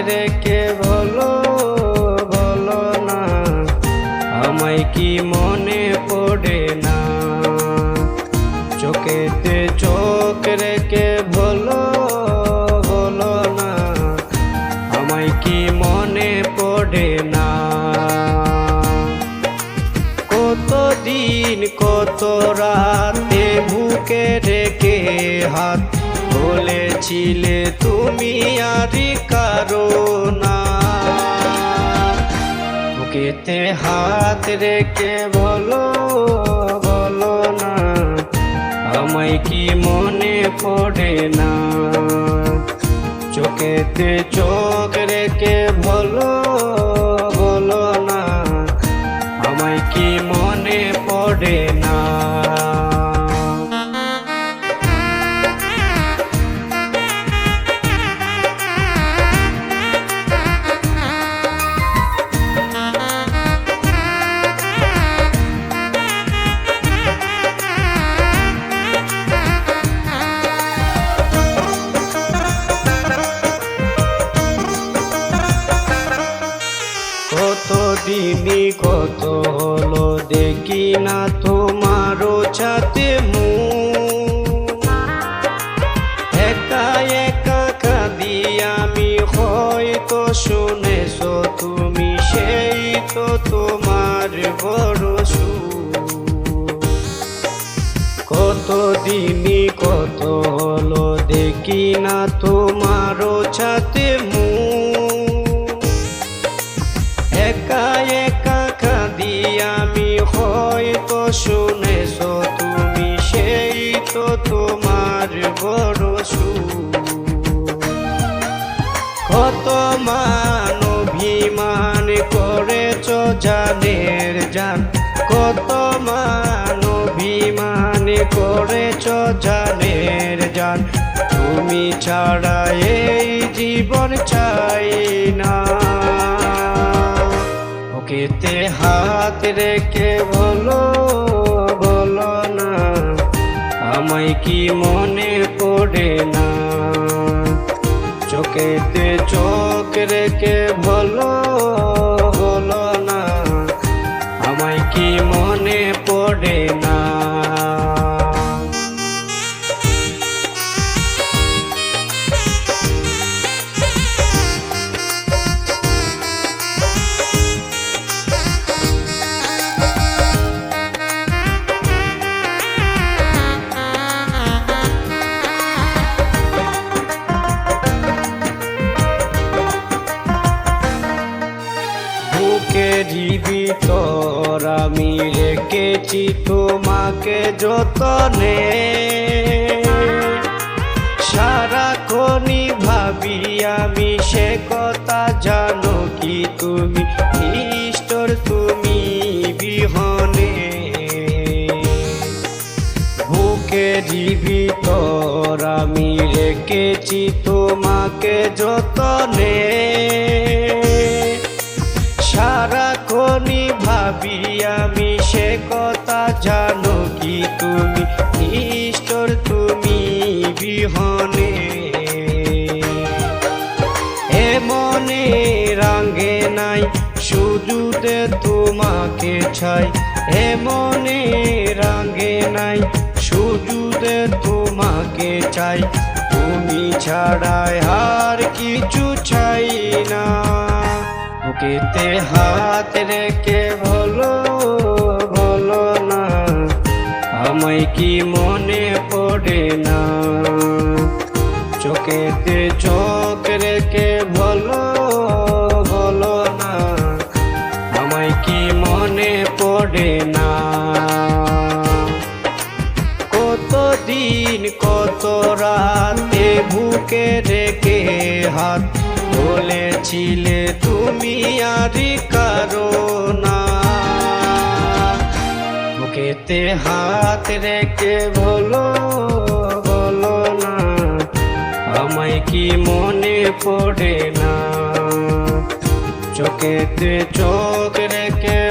রেখে বলো বলো না, আমায় কি মনে পড়ে না? চোখেতে চোখ রেখে বলো বলো না, আমায় কি মনে পড়ে না? কতদিন কত রাতে বুকে রেখে হাত বলেছিলে তুমি আর কারো না। বুকেতে হাত রেখে বলো বলো না, আমায় কি মনে পড়ে না? চোখেতে চোখ রেখে বলো বলো না, আমায় কি মনে পড়ে না? কতদিনই কত হলো দেখি না তোমারও ছাতে মুখ, একা একা কাঁদি আমি, হয়তো শুনেছো তুমি, সেই তো তোমার বড় সুখ। কতদিনই কত হলো দেখি না তোমারও ছাতে মুখ, একা একা কাঁদি আমি, হয়তো শুনেছো তুমি, সেই তো তোমার বড় সুখ। কত মান অভিমান করেছ জানের জান, কত মান অভিমান করেছ জানের জান, তুমি ছাড়া এই জীবন চাই না। বুকেতে হাত রেখে বলো বলো না, আমায় কি মনে পড়ে না? চোখেতে চোখ রেখে বলো বলো না, আমায় কি মনে পড়ে না? বুকেরই ভিতর আমি রেখেছি তোমাকে যতনে, সারাক্ষণই ভাবি আমি সে কথা, জানো কি তুমি নিষ্ঠুর তুমি বিহনে। বুকেরই ভিতর আমি রেখেছি তোমাকে যতনে, সারাক্ষণই ভাবি আমি সে কথা, জানো কি তুমি নিষ্ঠুর তুমি বিহনে। এ মনে রাঙে নাই শুধুতে তোমাকে চাই, এ মনে রাঙে নাই শুধুতে তোমাকে চাই, তুমি ছাড়াই আর কিছু চাই না। বুকেতে হাত রেখে বলো বলো না, আমায় কি মনে পড়ে না? চোখেতে চোখ রেখে বলো বলো না, আমায় কি মনে পড়ে না? কতদিন কত রাতে বুকে রেখে হাত বলেছিলে তুমি আর কারো না। বুকেতে হাত রেখে বলো বলো না, আমায় কি মনে পড়ে না? চোখেতে চোখ রেখে